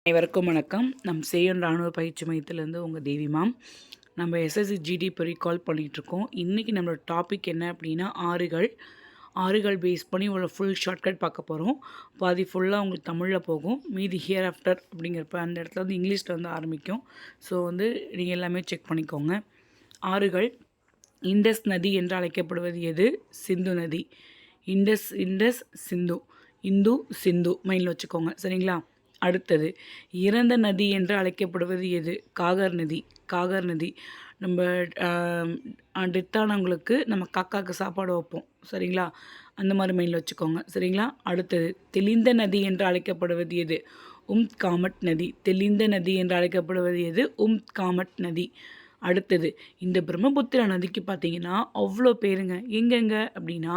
அனைவருக்கும் வணக்கம். சேயோன் ராணுவ பயிற்சி மையத்திலேருந்து உங்கள் தேவி மேம். நம்ம எஸ்எஸ்சி ஜிடி இப்போ ரீகால் பண்ணிகிட்ருக்கோம். இன்றைக்கி நம்மளோட டாபிக் என்ன அப்படின்னா ஆறுகள் பேஸ் பண்ணி ஒரு ஃபுல் ஷார்ட்கட் பார்க்க போகிறோம். பாதி ஃபுல்லாக உங்களுக்கு தமிழில் போகும், மீதி ஹியர் ஆஃப்டர் அப்படிங்கிறப்ப அந்த இடத்துல இங்கிலீஷில் ஆரம்பிக்கும். ஸோ நீங்கள் எல்லாமே செக் பண்ணிக்கோங்க. ஆறுகள். இண்டஸ் நதி என்று அழைக்கப்படுவது எது? சிந்து நதி. இண்டஸ் சிந்து மைண்டில் வச்சுக்கோங்க, சரிங்களா? அடுத்தது, இறந்த நதி என்று அழைக்கப்படுவது எது? காகர் நதி. நம்ம டெத்தானவங்களுக்கு நம்ம காக்காவுக்கு சாப்பாடு வைப்போம், சரிங்களா? அந்த மாதிரி மைண்டில் வச்சுக்கோங்க, சரிங்களா? அடுத்தது, தெளிந்த நதி என்று அழைக்கப்படுவது எது? காமட் நதி. தெளிந்த நதி என்று அழைக்கப்படுவது எது? காமட் நதி. அடுத்தது, இந்த பிரம்மபுத்திரா நதிக்கு பார்த்தீங்கன்னா அவ்வளோ பேருங்க. எங்கெங்க அப்படின்னா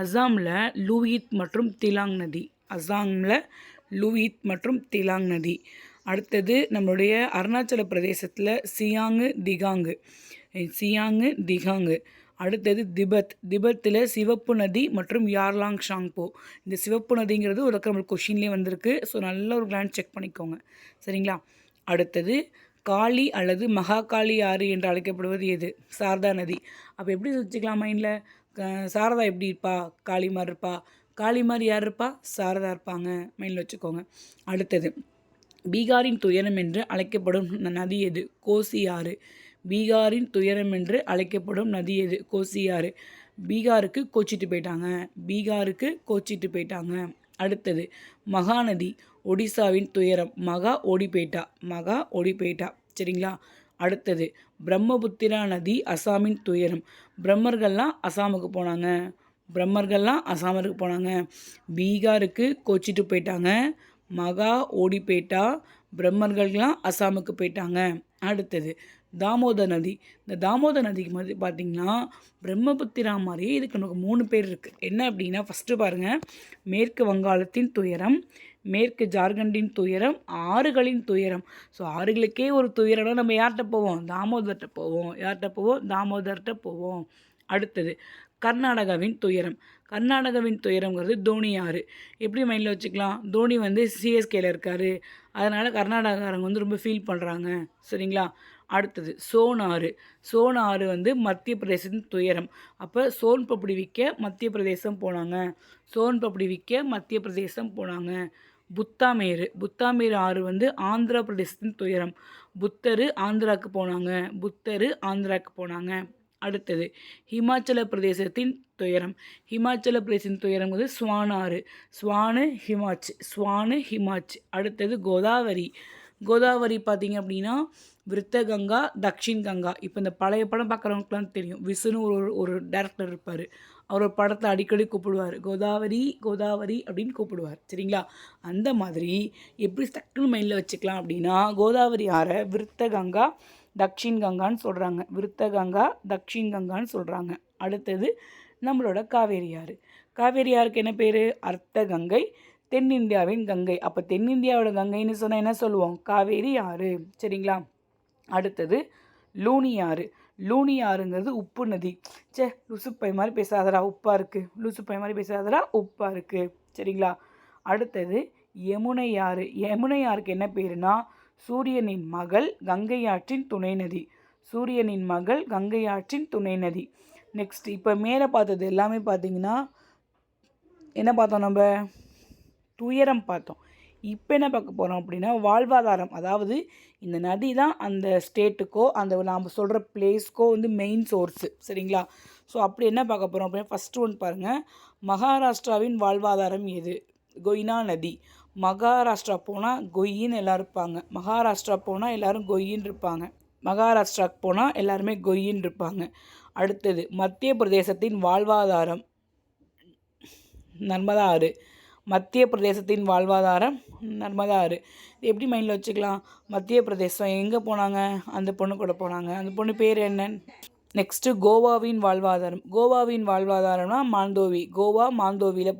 அஸ்ஸாமில் லூயித் மற்றும் திலாங் நதி. அடுத்தது, நம்மளுடைய அருணாச்சல பிரதேசத்தில் சியாங்கு திகாங்கு. அடுத்தது, திபத்தில் சிவப்பு நதி மற்றும் யார்லாங் ஷாங்போ. இந்த சிவப்பு நதிங்கிறது ஒரு நம்மளுக்கு கொஷின்லேயே வந்திருக்கு. ஸோ நல்ல ஒரு கிளான்ஸ் செக் பண்ணிக்கோங்க, சரிங்களா? அடுத்தது, காளி அல்லது மகாகாளி ஆறு என்று அழைக்கப்படுவது எது? சாரதா நதி. அப்போ எப்படி வச்சுக்கலாம் மைண்டில்? சாரதா எப்படி இருப்பா? காளி மாதிரி இருப்பா. காளி மாதிரி யார் இருப்பா? சாரதா இருப்பாங்க, மைண்டில் வச்சுக்கோங்க. அடுத்தது, பீகாரின் துயரம் என்று அழைக்கப்படும் நதி எது? கோசி ஆறு. பீகாரின் துயரம் என்று அழைக்கப்படும் நதி எது? கோசி ஆறு. பீகாருக்கு கோச்சிட்டு போயிட்டாங்க. அடுத்தது, மகாநதி. ஒடிசாவின் துயரம். மகா ஓடிப்பேட்டா, சரிங்களா? அடுத்தது, பிரம்மபுத்திரா நதி அசாமின் துயரம். பிரம்மர்கள்லாம் அசாமுக்கு போனாங்க. பீகாருக்கு கோச்சிட்டு போயிட்டாங்க. மகா ஓடிப்பேட்டா. பிரம்மர்கள்லாம் அசாமுக்கு போயிட்டாங்க. அடுத்தது, தாமோதர் நதி. இந்த தாமோதர் நதிக்கு மாதிரி பார்த்திங்கன்னா பிரம்மபுத்திரா மாதிரியே இதுக்கு நமக்கு 3 பேர் இருக்குது. என்ன அப்படின்னா, ஃபஸ்ட்டு பாருங்கள், மேற்கு வங்காளத்தின் துயரம், மேற்கு ஜார்க்கண்டின் துயரம், ஆறுகளின் துயரம். ஸோ ஆறுகளுக்கே ஒரு துயரம்னா நம்ம யார்கிட்ட போவோம்? தாமோதர்கிட்ட போவோம். அடுத்தது, கர்நாடகாவின் துயரங்கிறது தோனி ஆறு. எப்படி மைண்டில் வச்சுக்கலாம்? தோனி சிஎஸ்கேல இருக்கார், அதனால் கர்நாடகாரங்க ரொம்ப ஃபீல் பண்ணுறாங்க, சரிங்களா? அடுத்தது, சோன் ஆறு மத்திய பிரதேசத்தின் துயரம். அப்போ சோன் பப்படி விற்க மத்திய பிரதேசம் போனாங்க. புத்தாமேரு ஆறு ஆந்திர பிரதேசத்தின் துயரம். புத்தர் ஆந்திராவுக்கு போனாங்க. அடுத்தது, ஹிமாச்சல பிரதேசத்தின் துயரம். ஸ்வான் ஆறு. ஸ்வானு ஹிமாச். அடுத்தது, கோதாவரி பார்த்திங்க அப்படின்னா விருத்தகங்கா, தக்ஷின் கங்கா. இப்போ இந்த பழைய படம் பார்க்குறவங்களுக்குலாம் தெரியும், விஷ்ணு ஒரு டேரக்டர் இருப்பார். அவர் ஒரு படத்தை அடிக்கடி கூப்பிடுவார், கோதாவரி அப்படின்னு கூப்பிடுவார், சரிங்களா? அந்த மாதிரி எப்படி டக்குனு மைண்டில் வச்சுக்கலாம் அப்படின்னா, கோதாவரி ஆறை விருத்தகங்கா, தக்ஷின் கங்கான்னு சொல்கிறாங்க. அடுத்தது, நம்மளோட காவேரி ஆறுக்கு என்ன பேர்? அர்த்த கங்கை, தென்னிந்தியாவின் கங்கை. அப்போ தென்னிந்தியாவோட கங்கைன்னு சொன்னால் என்ன சொல்லுவோம்? காவேரி ஆறு, சரிங்களா? அடுத்தது, லூனி ஆறுங்கிறது உப்பு நதி. லூசுப்பை மாதிரி பேசாதரா, உப்பாக இருக்குது, சரிங்களா? அடுத்தது, யமுனை ஆறுக்கு என்ன பேருனா சூரியனின் மகள் கங்கை ஆற்றின் துணை நதி. நெக்ஸ்ட், இப்போ மேலே பார்த்தது எல்லாமே பார்த்தீங்கன்னா என்ன பார்த்தோம்? நம்ம துயரம் பார்த்தோம். இப்போ என்ன பார்க்க போகிறோம் அப்படின்னா வாழ்வாதாரம். அதாவது இந்த நதி தான் அந்த ஸ்டேட்டுக்கோ அந்த நாம் சொல்கிற பிளேஸ்க்கோ மெயின் சோர்ஸு, சரிங்களா? ஸோ அப்படி என்ன பார்க்க போகிறோம் அப்படின்னா, ஃபஸ்ட்டு ஒன்று பாருங்கள், மகாராஷ்டிராவின் வாழ்வாதாரம் எது? கொய்னா நதி. மகாராஷ்டிரா போனால் கொய்யின்னு எல்லோரும் இருப்பாங்க. மகாராஷ்டிராவுக்கு போனால் எல்லாருமே கொய்யின்னு இருப்பாங்க. அடுத்தது, மத்திய பிரதேசத்தின் வாழ்வாதாரம் நர்மதா ஆறு. எப்படி மைண்டில் வச்சுக்கலாம்? மத்திய பிரதேசம் எங்கே போனாங்க? அந்த பொண்ணு கூட போனாங்க. அந்த பொண்ணு பேர் என்ன? நெக்ஸ்ட்டு, கோவாவின் வாழ்வாதாரம்னா மாந்தோவி. மாந்தோவியில்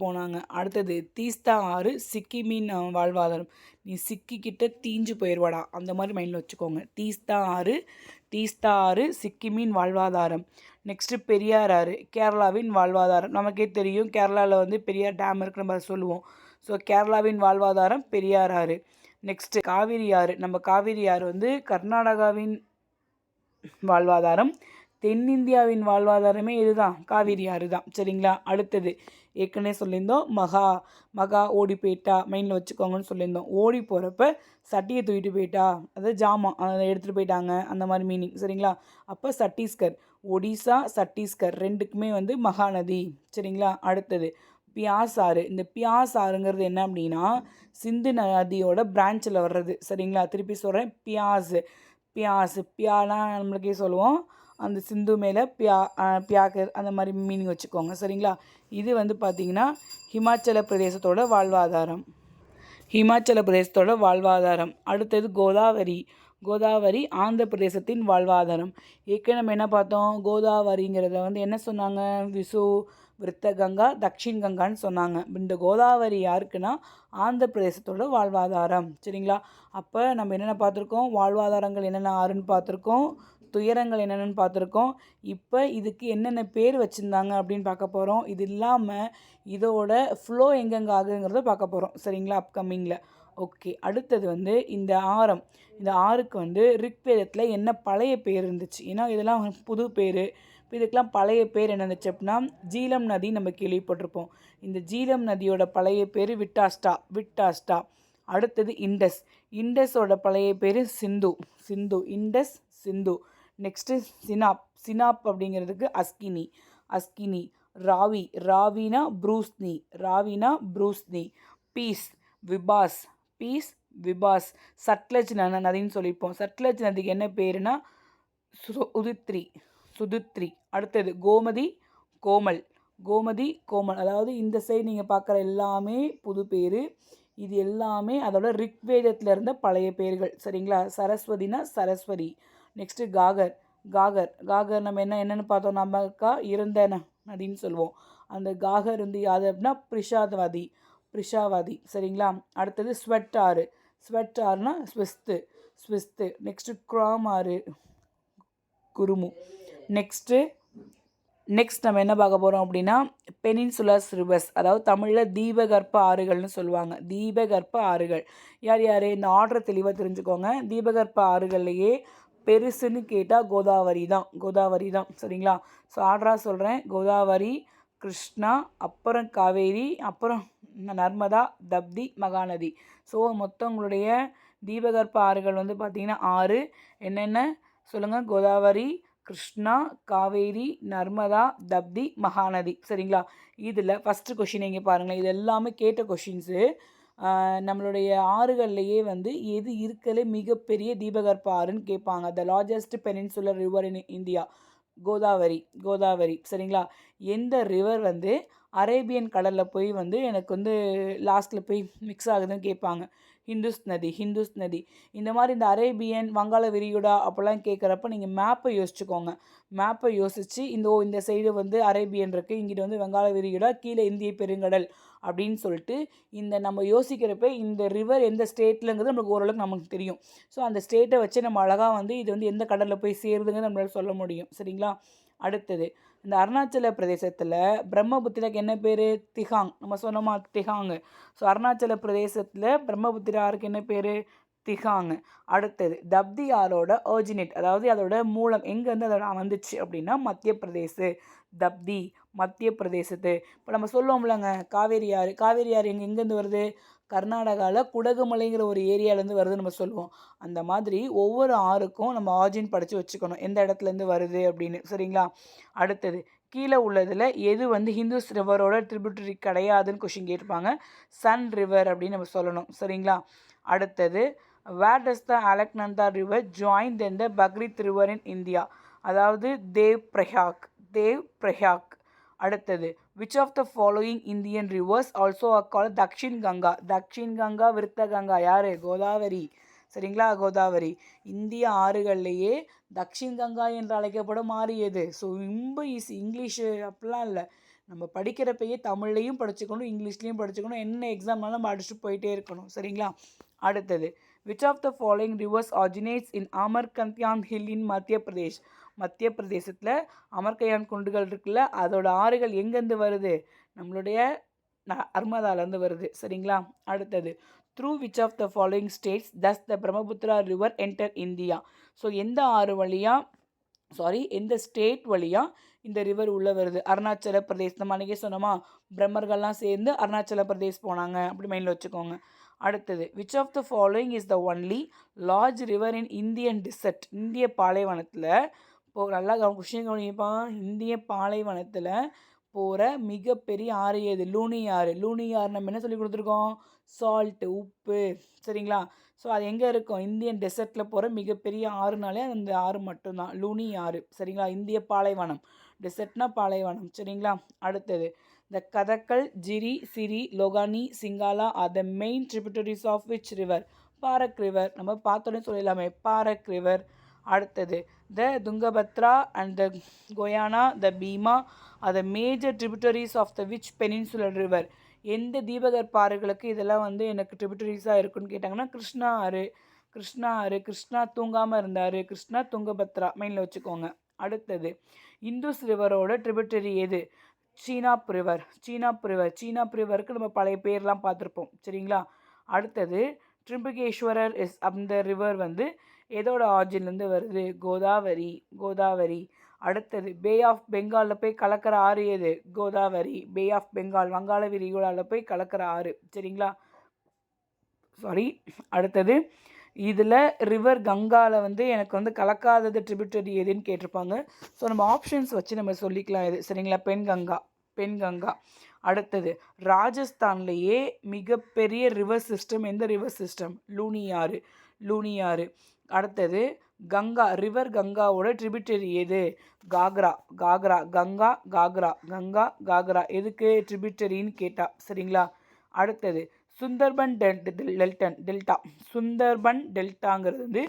போனாங்க. அடுத்தது, தீஸ்தா ஆறு சிக்கிமின் வாழ்வாதாரம். நீ சிக்கிக்கிட்ட தீஞ்சு போயிடுவாடா, அந்த மாதிரி மைண்டில் வச்சுக்கோங்க. தீஸ்தா ஆறு சிக்கிமின் வாழ்வாதாரம். நெக்ஸ்ட்டு, பெரியார் ஆறு கேரளாவின் வாழ்வாதாரம். நமக்கே தெரியும், கேரளாவில் பெரியார் டேம் இருக்குன்னு நம்ம சொல்லுவோம். ஸோ கேரளாவின் வாழ்வாதாரம் பெரியார் ஆறு. நெக்ஸ்ட்டு காவிரி ஆறு. நம்ம காவிரி ஆறு வந்து கர்நாடகாவின் வாழ்வாதாரம். தென்னிந்தியாவின் வாழ்வாதாரமே இதுதான், காவிரி ஆறு தான். சரிங்களா? அடுத்தது ஏற்கனவே சொல்லியிருந்தோம், மகா ஓடி போயிட்டா, மைண்டில் வச்சுக்கோங்கன்னு சொல்லியிருந்தோம். ஓடி போகிறப்ப சட்டியை தூக்கிட்டு போயிட்டா, அதாவது ஜாமான் அதை எடுத்துகிட்டு போயிட்டாங்க, அந்த மாதிரி மீனிங். சரிங்களா? அப்போ சத்தீஸ்கர், ஒடிசா சத்தீஸ்கர் ரெண்டுக்குமே வந்து மகாநதி. சரிங்களா? அடுத்தது பியாஸ் ஆறு. இந்த பியாஸ் ஆறுங்கிறது என்ன அப்படின்னா சிந்து நதியோட பிரான்ச்சில் வர்றது. சரிங்களா? திருப்பி சொல்கிறேன், பியானா நம்மளுக்கே சொல்லுவோம், அந்த சிந்து மேலே பியாக்கர் அந்த மாதிரி மீனிங் வச்சுக்கோங்க. சரிங்களா? இது வந்து பார்த்திங்கன்னா ஹிமாச்சல பிரதேசத்தோட வாழ்வாதாரம். அடுத்தது கோதாவரி ஆந்திர பிரதேசத்தின் வாழ்வாதாரம். ஏற்கனவே நம்ம என்ன பார்த்தோம், கோதாவரிங்கிறத வந்து என்ன சொன்னாங்க, விசு விருத்த கங்கா தக்ஷின் கங்கான்னு சொன்னாங்க. இந்த கோதாவரி யாருக்குன்னா ஆந்திர பிரதேசத்தோட வாழ்வாதாரம். சரிங்களா? அப்போ நம்ம என்னென்ன பார்த்துருக்கோம், வாழ்வாதாரங்கள் என்னென்ன ஆறுன்னு பார்த்துருக்கோம், துயரங்கள் என்னென்னு பார்த்துருக்கோம். இப்போ இதுக்கு என்னென்ன பேர் வச்சுருந்தாங்க அப்படின்னு பார்க்க போகிறோம். இது இல்லாமல் இதோட ஃப்ளோ எங்கெங்கே ஆகுங்கிறத பார்க்க போகிறோம். சரிங்களா? அப்கமிங்கில். ஓகே. அடுத்தது வந்து இந்த ஆறுக்கு வந்து ரிக்வேதத்தில் என்ன பழைய பேர் இருந்துச்சு, ஏன்னா இதெல்லாம் புது பேர். இப்போ இதுக்கெலாம் பழைய பேர் என்ன இருந்துச்சு அப்படின்னா ஜீலம் நதி நம்ம கேள்விப்பட்டிருப்போம். இந்த ஜீலம் நதியோட பழைய பேர் விட்டாஸ்டா. அடுத்தது இண்டஸோட பழைய பேர் சிந்து. சிந்து. நெக்ஸ்ட்டு சினாப் அப்படிங்கிறதுக்கு அஸ்கினி. ராவினா ப்ரூஸ்னி. பீஸ் விபாஸ். சட்லஜ் நதின்னு சொல்லியிருப்போம். சட்லஜ் நதிக்கு என்ன பேருனா சுதுத்ரி. அடுத்தது கோமல். அதாவது இந்த சைடு நீங்கள் பார்க்குற எல்லாமே புது பேர். இது எல்லாமே அதோட ரிக்வேதத்தில் இருந்த பழைய பேர்கள். சரிங்களா? சரஸ்வதினா சரஸ்வதி. நெக்ஸ்ட்டு காகர் நம்ம என்னென்னு பார்த்தோம், நம்மக்கா இறந்த நதின்னு சொல்லுவோம். அந்த காகர் வந்து யாது அப்படின்னா பிரிஷாவாதி. சரிங்களா? அடுத்தது ஸ்வெட் ஆறுனா ஸ்விஸ்து. நெக்ஸ்ட்டு குராம் ஆறு குருமு. நெக்ஸ்ட் நம்ம என்ன பார்க்க போகிறோம் அப்படின்னா பெனின்சுலஸ் ரிவர்ஸ், அதாவது தமிழில் தீபகற்ப ஆறுகள்னு சொல்லுவாங்க. தீபகற்ப ஆறுகள் யார் இந்த ஆர்டரை தெளிவாக தெரிஞ்சுக்கோங்க. தீபகற்ப ஆறுகள்லையே பெருசுன்னு கேட்டால் கோதாவரி தான். சரிங்களா? ஸோ ஆர்டராக சொல்கிறேன், கோதாவரி, கிருஷ்ணா, அப்புறம் காவேரி, அப்புறம் நர்மதா, தப்தி, மகாநதி. ஸோ மொத்தம் உங்களுடைய தீபகற்ப ஆறுகள் வந்து பார்த்திங்கன்னா 6. என்னென்ன சொல்லுங்கள், கோதாவரி, கிருஷ்ணா, காவேரி, நர்மதா, தப்தி, மகாநதி. சரிங்களா? இதில் ஃபஸ்ட்டு கொஷின் இங்கே பாருங்களேன். இது எல்லாமே கேட்ட கொஷின்ஸு. நம்மளுடைய ஆறுகள்லையே வந்து எது இருக்கலே மிகப்பெரிய தீபகற்ப ஆறுன்னு கேட்பாங்க. The largest peninsular river in India, Godavari. சரிங்களா? எந்த ரிவர் வந்து அரேபியன் கடலில் போய் வந்து எனக்கு வந்து லாஸ்ட்டில் போய் மிக்ஸ் ஆகுதுன்னு கேட்பாங்க. ஹிந்துஸ் நதி. இந்த மாதிரி இந்த அரேபியன், வங்காள விரிகுடா அப்போல்லாம் கேட்குறப்ப நீங்கள் மேப்பை யோசிச்சுக்கோங்க. மேப்பை யோசித்து இந்த சைடு வந்து அரேபியன் இருக்குது, இங்கிட்ட வந்து வங்காள விரிகுடா, கீழே இந்திய பெருங்கடல் அப்படின்னு சொல்லிட்டு இந்த நம்ம யோசிக்கிறப்ப இந்த ரிவர் எந்த ஸ்டேட்லங்கிறது நம்மளுக்கு ஓரளவுக்கு நமக்கு தெரியும். ஸோ அந்த ஸ்டேட்டை வச்சு நம்ம அழகாக வந்து இது வந்து எந்த கடலில் போய் சேருதுங்கிறது நம்மளால் சொல்ல முடியும். சரிங்களா? அடுத்தது இந்த அருணாச்சல பிரதேசத்தில் பிரம்மபுத்திராக்கு என்ன பேர், திகாங். நம்ம சொன்னோமா, திகாங்கு. ஸோ அருணாச்சல பிரதேசத்தில் பிரம்மபுத்திராருக்கு என்ன பேர், திகாங்கு. அடுத்தது தப்தி ஆரோட ஒரிஜினேட், அதாவது அதோட மூலம் எங்கேருந்து அதோட வந்துச்சு அப்படின்னா தப்தி மத்திய பிரதேசத்து. இப்போ நம்ம சொல்லுவோம்லங்க காவேரி ஆறு எங்கேருந்து வருது, கர்நாடகாவில் குடகுமலைங்கிற ஒரு ஏரியாவிலேருந்து வருதுன்னு நம்ம சொல்லுவோம். அந்த மாதிரி ஒவ்வொரு ஆறுக்கும் நம்ம ஆர்ஜின் படித்து வச்சுக்கணும், எந்த இடத்துலேருந்து வருது அப்படின்னு. சரிங்களா? அடுத்தது கீழே உள்ளதில் எது வந்து ஹிந்துஸ் ரிவரோட ட்ரிபியூட்டரி கிடையாதுன்னு கொஷின் கேட்டிருப்பாங்க. சன் ரிவர் அப்படின்னு நம்ம சொல்லணும். சரிங்களா? அடுத்தது where does the Alaknanda river join then the Bhagirathi river in India, அதாவது தேவ் பிரயாக். அடுத்தது which of the following Indian rivers also are called Dakshin Ganga விருத்த கங்கா யார், கோதாவரி. சரிங்களா? கோதாவரி. இந்திய ஆறுகள்லையே தக்ஷின் கங்கா என்று அழைக்கப்படும் ஆறு எது? ஸோ ரொம்ப ஈஸி, இங்கிலீஷு அப்படிலாம் இல்லை, நம்ம படிக்கிறப்பயே தமிழ்லையும் படிச்சுக்கணும், இங்கிலீஷ்லேயும் படிச்சுக்கணும், என்ன எக்ஸாம்னாலும் நம்ம அடிச்சுட்டு போயிட்டே இருக்கணும். சரிங்களா? அடுத்தது which of the following rivers originates in அமர்கந்தியான் ஹில் இன் மத்திய பிரதேசத்தில் அமர்கயான் குண்டுகள் இருக்குல்ல, அதோட ஆறுகள் எங்கேருந்து வருது, நம்மளுடைய நர்மதாலேருந்து வருது. சரிங்களா? அடுத்தது through which of the following states does the Brahmaputra river enter India? So எந்த ஆறு வழியாக எந்த ஸ்டேட் வழியாக இந்த ரிவர் உள்ளே வருது? அருணாச்சல பிரதேஷ். நம்ம அன்றைக்கே சொன்னோமா, பிரம்மர்கள்லாம் சேர்ந்து அருணாச்சல பிரதேஷ் போனாங்க, அப்படி மைண்டில் வச்சுக்கோங்க. அடுத்தது which of the following is the only large river in Indian desert? இந்திய பாலைவனத்தில் நல்லா கொஷின் கவனிப்பா. இந்திய பாலைவனத்தில் போகிற மிகப்பெரிய ஆறு எது? லூனி ஆறு. லூனி ஆறு நம்ம என்ன சொல்லி கொடுத்துருக்கோம்? சால்ட்டு, உப்பு. சரிங்களா? ஸோ அது எங்கே இருக்கும்? இந்தியன் டெசர்ட்டில் போகிற மிகப்பெரிய ஆறுனாலே அந்த ஆறு மட்டும்தான், லூனி ஆறு. சரிங்களா? இந்திய பாலைவனம், டெசர்ட்னா பாலைவனம். சரிங்களா? அடுத்தது the Katakhal, Jiri, Siri, Lohani, Singla are the main tributaries of which river? Barak river. நம்ம பார்த்தோன்னே சொல்லிடலாமே, பாரக் ரிவர். அடுத்தது the Tungabhadra and the Koyna, the Bhima are the major tributaries of the which peninsular river? எந்த தீபகற்ப ஆறுகளுக்கு இதெல்லாம் எனக்கு ட்ரிபியூட்டரிஸாக இருக்குன்னு கேட்டாங்கன்னா, கிருஷ்ணா ஆறு. கிருஷ்ணா ஆறு. கிருஷ்ணா தூங்காமல் இருந்தார். கிருஷ்ணா துங்கபத்ரா மைண்டில் வச்சுக்கோங்க. அடுத்தது இந்துஸ் ரிவரோட ட்ரிபியூட்டரி எது? சீனாப் ரிவர். சீனாப் ரிவர். சீனாப் ரிவருக்கு நம்ம பழைய பேர்லாம் பார்த்துருப்போம். சரிங்களா? அடுத்தது ட்ரிம்பகேஸ்வரர் அந்த ரிவர் எதோட ஆர்ஜின்லேருந்து வருது? கோதாவரி. கோதாவரி. அடுத்தது பே ஆஃப் பெங்காலில் போய் கலக்கிற ஆறு எது? கோதாவரி. பே ஆஃப் பெங்கால், வங்காள விரிகுடாவில் போய் கலக்கிற ஆறு. சரிங்களா? அடுத்தது இதில் ரிவர் கங்காவில் எனக்கு கலக்காதது ட்ரிபியூட்டரி எதுன்னு கேட்டிருப்பாங்க. ஸோ நம்ம ஆப்ஷன்ஸ் வச்சு நம்ம சொல்லிக்கலாம் இது. சரிங்களா? பெண்கங்கா. பெண்கங்கா. அடுத்தது ராஜஸ்தான்லேயே மிகப்பெரிய ரிவர் சிஸ்டம் எந்த ரிவர் சிஸ்டம்? லூனி ஆறு. லூனி ஆறு. அடுத்தது கங்கா, ரிவர் கங்காவோட ட்ரிபியூட்டரி எது? காக்ரா. காக்ரா. கங்கா, காக்ரா. கங்கா, காக்ரா எதுக்கு ட்ரிபியூட்டரின்னு கேட்டா. சரிங்களா? அடுத்தது சுந்தர்பன் டெல்டா. சுந்தர்பன் டெல்டாங்கிறது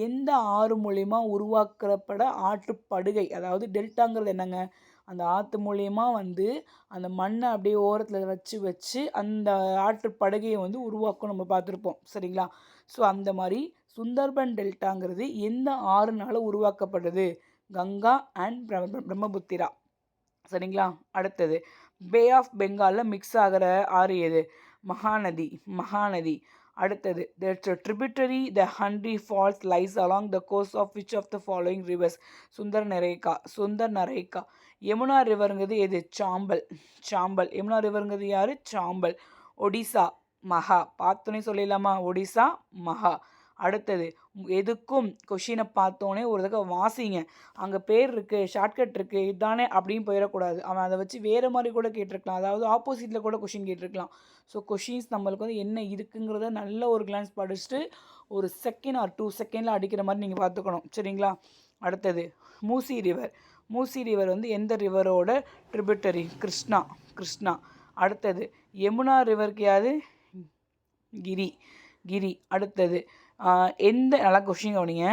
எந்த ஆறு மூலயமா உருவாக்கப்பட ஆற்றுப்படுகை? அதாவது டெல்டாங்கிறது என்னங்க? அந்த ஆற்று மூலயமா அந்த மண்ணை அப்படியே ஓரத்தில் வச்சு அந்த ஆற்றுப்படுகையை உருவாக்கும், நம்ம பார்த்துருப்போம். சரிங்களா? ஸோ அந்த மாதிரி சுந்தர்பன் டெல்டாங்கிறது எந்த ஆறுனால உருவாக்கப்படுது? கங்கா அண்ட் பிரம்மபுத்திரா. சரிங்களா? அடுத்தது பே ஆஃப் பெங்காலில் மிக்ஸ் ஆகிற ஆறு எது? மகாநதி. மகாநதி. அடுத்தது the tributary the Hundru falls lies along the coast of which of the following rivers? சுந்தர் நரேகா. சுந்தர் நரேகா. யமுனா ரிவருங்கிறது எது? சாம்பல். சாம்பல். யமுனா ரிவருங்கிறது யார்? சாம்பல். ஒடிசா மகா. பார்த்தோன்னே சொல்லிடலாமா? ஒடிசா மகா. அடுத்தது எதுக்கும் கொஷினை பார்த்தோன்னே ஒரு தடவை வாசிங்க. அங்கே பேர் இருக்குது, ஷார்ட்கட் இருக்குது, இதுதானே அப்படின்னு போயிடக்கூடாது. அவன் அதை வச்சு வேறு மாதிரி கூட கேட்டிருக்கலாம், அதாவது ஆப்போசிட்டில் கூட கொஷின் கேட்டிருக்கலாம். ஸோ கொஷின்ஸ் நம்மளுக்கு என்ன இருக்குங்கிறத நல்ல ஒரு கிளான்ஸ் படிச்சுட்டு ஒரு செகண்ட் ஆர் 2 செகண்டில் அடிக்கிற மாதிரி நீங்கள் பார்த்துக்கணும். சரிங்களா? அடுத்தது மூசி ரிவர். மூசி ரிவர் எந்த ரிவரோட ட்ரிபியூட்டரி? கிருஷ்ணா. கிருஷ்ணா. அடுத்தது யமுனா ரிவருக்கு யார்? கிரி. கிரி. அடுத்தது எந்த நல்லா கொஷின் கவனிங்க.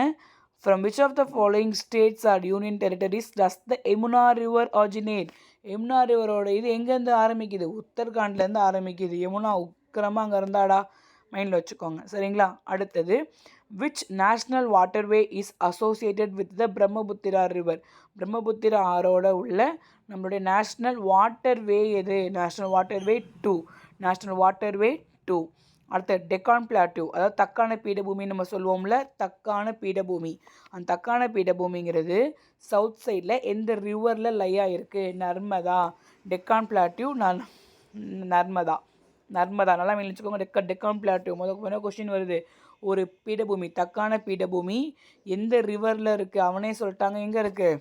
From which of the following states or union territories does the Yamuna river originate? Yamuna ரிவரோட இது எங்கேருந்து ஆரம்பிக்குது? உத்தரகாண்ட்லேருந்து ஆரம்பிக்குது. யமுனா உக்கிரமாக அங்கே இருந்தாடா, மைண்டில் வச்சுக்கோங்க. சரிங்களா? அடுத்தது which national waterway is associated with the Brahmaputra river? Brahmaputra ஆறோட உள்ள நம்மளுடைய நேஷ்னல் வாட்டர்வே எது? National waterway 2. National waterway 2. அடுத்த டெக்கான் பிளாட்டியூ, அதாவது தக்கான பீடபூமின்னு நம்ம சொல்லுவோம்ல, தக்கான பீடபூமி. அந்த தக்கான பீடபூமிங்கிறது சவுத் சைடில் எந்த ரிவரில் லையாக இருக்குது? நர்மதா. டெக்கான் பிளாட்டியூ நர்மதா. நர்மதா. நல்லா வச்சுக்கோங்க. டெக்கான் பிளாட்டியூ முதல் கொஸ்டின் வருது. ஒரு பீடபூமி, தக்கான பீடபூமி எந்த ரிவரில் இருக்குது? அவனே சொல்லிட்டாங்க எங்கே இருக்குது?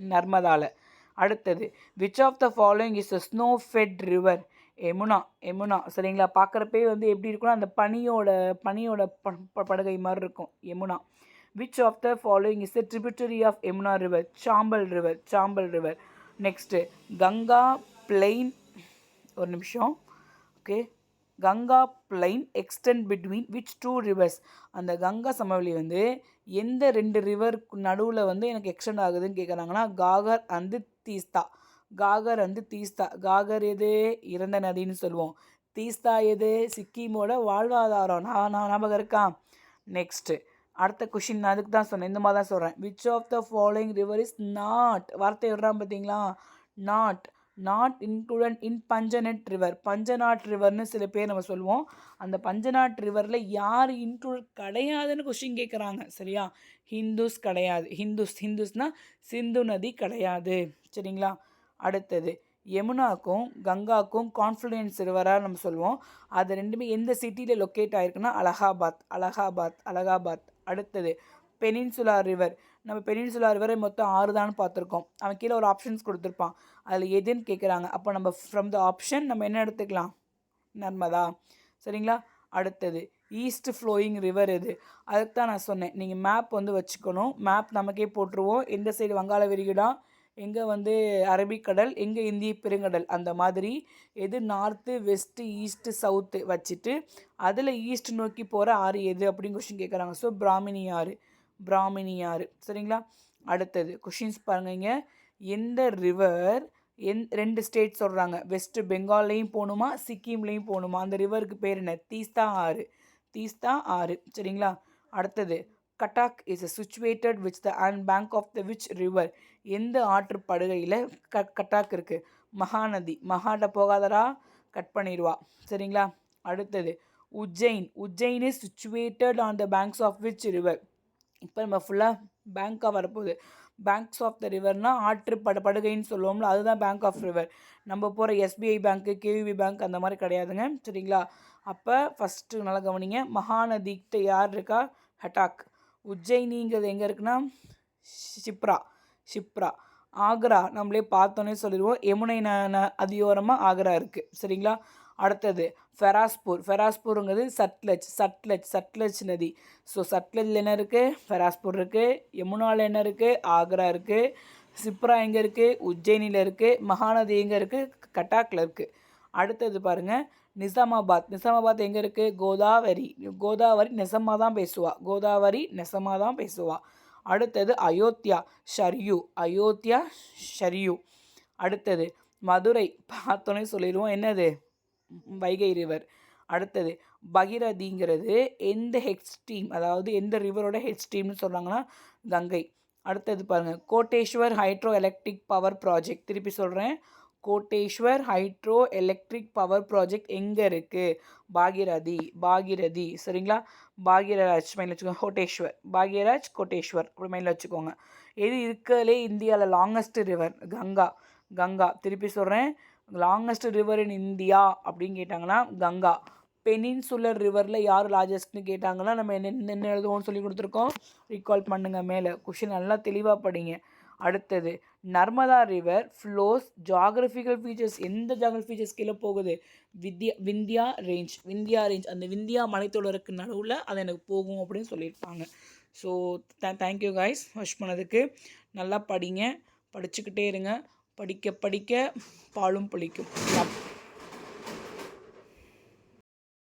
நர்மதாவில். அடுத்தது which of the following is a snow fed river? Yamuna. Yamuna. சரிங்களா? பார்க்குறப்பே எப்படி இருக்குன்னா அந்த பனியோட படுகை மாதிரி இருக்கும் Yamuna. Which of the following is the tributary of Yamuna river? Chambal river. Chambal river. Next Ganga plain. ஒரு நிமிஷம். Okay. Ganga plain extend between which 2 rivers? அந்த கங்கா சமவெளி எந்த 2 ரிவருக்கு நடுவில் எனக்கு எக்ஸ்டெண்ட் ஆகுதுன்னு கேட்குறாங்கன்னா, காகர் அண்டு தீஸ்தா. காகர் அண்டு தீஸ்தா. காகர் எது? இறந்த நதின்னு சொல்லுவோம். தீஸ்தா எது? சிக்கிமோட வாழ்வாதாரம். நான் ஞாபகம் இருக்கா? நெக்ஸ்ட்டு அடுத்த கொஷின் நான் அதுக்கு தான் சொன்னேன், இந்த மாதிரி தான் சொல்கிறேன். Which of the following river is not? வார்த்தை விடுறான் பார்த்தீங்களா? Not. Not included in Panchnad river. Panchnad ரிவர்னு சில பேர் நம்ம சொல்லுவோம். அந்த பஞ்சநாட் ரிவரில் யார் இன்க்ளூட் கிடையாதுன்னு கொஸ்டின் கேட்குறாங்க. சரியா? ஹிந்துஸ் கிடையாது. ஹிந்துஸ்னால் சிந்து நதி கிடையாது. சரிங்களா? அடுத்தது யமுனாக்கும் கங்காக்கும் கான்ஃப்ளூயன்ஸ் ரிவராக நம்ம சொல்லுவோம். அது ரெண்டுமே எந்த சிட்டியில் லொக்கேட் ஆகிருக்குன்னா அலகாபாத். அடுத்தது பெனின்சுலா ரிவர். நம்ம பெனின்சுலா ரிவரை மொத்தம் 6 தான் பார்த்துருக்கோம். அவன் கீழே ஒரு ஆப்ஷன்ஸ் கொடுத்துருப்பான், அதில் எதுன்னு கேட்குறாங்க. அப்போ நம்ம ஃப்ரம் த ஆப்ஷன் நம்ம என்ன எடுத்துக்கலாம்? நர்மதா. சரிங்களா? அடுத்தது ஈஸ்ட் ஃப்ளோயிங் ரிவர் எது? அதுக்கு தான் நான் சொன்னேன், நீங்கள் மேப் வச்சுக்கணும். மேப் நமக்கே போட்டுருவோம். எந்த சைடு வங்காள விரிகுடா, எங்கே அரபிக்கடல், எங்கே இந்திய பெருங்கடல், அந்த மாதிரி எது நார்த்து வெஸ்ட்டு ஈஸ்ட்டு சவுத்து வச்சுட்டு அதில் ஈஸ்ட் நோக்கி போகிற ஆறு எது அப்படின்னு கொஷின் கேட்குறாங்க. ஸோ பிராமினி ஆறு. சரிங்களா? அடுத்தது கொஷின்ஸ் பாருங்க. எந்த ரிவர் 2 ஸ்டேட் சொல்கிறாங்க, வெஸ்ட் பெங்கால்லையும் போகணுமா சிக்கிம்லேயும் போகணுமா? அந்த ரிவருக்கு பேர் என்ன? தீஸ்தா ஆறு. சரிங்களா? அடுத்தது Cuttack is situated which the and bank of the which river. எந்த ஆற்று படுகையில் கட்டாக் இருக்குது? மகாநதி. மகாட்ட போகாதரா, கட் பண்ணிடுவா. சரிங்களா? அடுத்தது Ujjain is situated on the banks of which river. இப்போ நம்ம ஃபுல்லாக பேங்காக வரப்போகுது. பேங்க்ஸ் ஆஃப் த ரிவர்னால் ஆற்று படுகைன்னு சொல்லுவோம்ல, அதுதான் பேங்க் ஆஃப் ரிவர். நம்ம போகிற எஸ்பிஐ பேங்க்கு, கேவிபி பேங்க் அந்த மாதிரி கிடையாதுங்க. சரிங்களா? அப்போ ஃபஸ்ட்டு நல்லா கவனிங்க. மகாநதிக்கிட்ட யார் இருக்கா? ஹட்டாக். உஜ்ஜயினிங்கிறது எங்கே இருக்குன்னா ஷிப்ரா. ஆக்ரா நம்மளே பார்த்தோன்னே சொல்லிடுவோம், யமுனை அதியோரமாக ஆக்ரா இருக்குது. சரிங்களா? அடுத்தது ஃபெராஸ்பூருங்கிறது சட்லஜ் நதி. ஸோ சட்லஜில் என்ன இருக்குது? ஃபெராஸ்பூர் இருக்குது. யமுனாவில் என்ன இருக்குது? ஆக்ரா இருக்குது. ஷிப்ரா எங்கே இருக்குது? உஜ்ஜயினியில் இருக்குது. மகாநதி எங்கே இருக்குது? கட்டாக்கில் இருக்குது. அடுத்தது பாருங்கள், நிசாமாபாத் எங்கே இருக்குது? கோதாவரி நெசமாக தான் பேசுவா. அடுத்தது அயோத்தியா ஷர்யூ. அடுத்தது மதுரை பார்த்தோன்னே சொல்லிடுவோம், என்னது? வைகை ரிவர். அடுத்தது பகிரதிங்கிறது எந்த ஹெட் ஸ்ட்ரீம், அதாவது எந்த ரிவரோட ஹெட் ஸ்ட்ரீம்னு சொல்கிறாங்கன்னா கங்கை. அடுத்தது பாருங்கள், Koteshwor hydro electric power project. திருப்பி சொல்கிறேன், Koteshwor hydro electric power project எங்கே இருக்குது? பாகிரதி. சரிங்களா? பாகியராஜ் மைண்டில் வச்சுக்கோங்க. கோட்டேஸ்வர் அப்படி மைண்டில் வச்சுக்கோங்க. எது இருக்கிறதுலே இந்தியாவில் லாங்கஸ்ட் ரிவர்? கங்கா. திருப்பி சொல்கிறேன், லாங்கஸ்ட் ரிவர் இன் இந்தியா அப்படின்னு கேட்டாங்கன்னா கங்கா. பெனின்சுலர் ரிவரில் யார் லார்ஜஸ்ட்னு கேட்டாங்கன்னா நம்ம என்ன எழுதுவோம்னு சொல்லி கொடுத்துருக்கோம். ரீகால் பண்ணுங்கள், மேலே கொஷின் நல்லா தெளிவாக படிங்க. அடுத்தது Narmada river flows geographical features. எந்த ஜாகிரபிக்கல் ஃபீச்சர்ஸ் கீழே போகுது? விந்தியா ரேஞ்ச். அந்த விந்தியா மலைத்தொடருக்கு நடுவில் அது எனக்கு போகும் அப்படின்னு சொல்லியிருப்பாங்க. ஸோ தேங்க்யூ காய்ஸ், வாட்ச் பண்ணதுக்கு. நல்லா படிங்க, படிச்சுக்கிட்டே இருங்க. படிக்க பாலும் புளிக்கும்.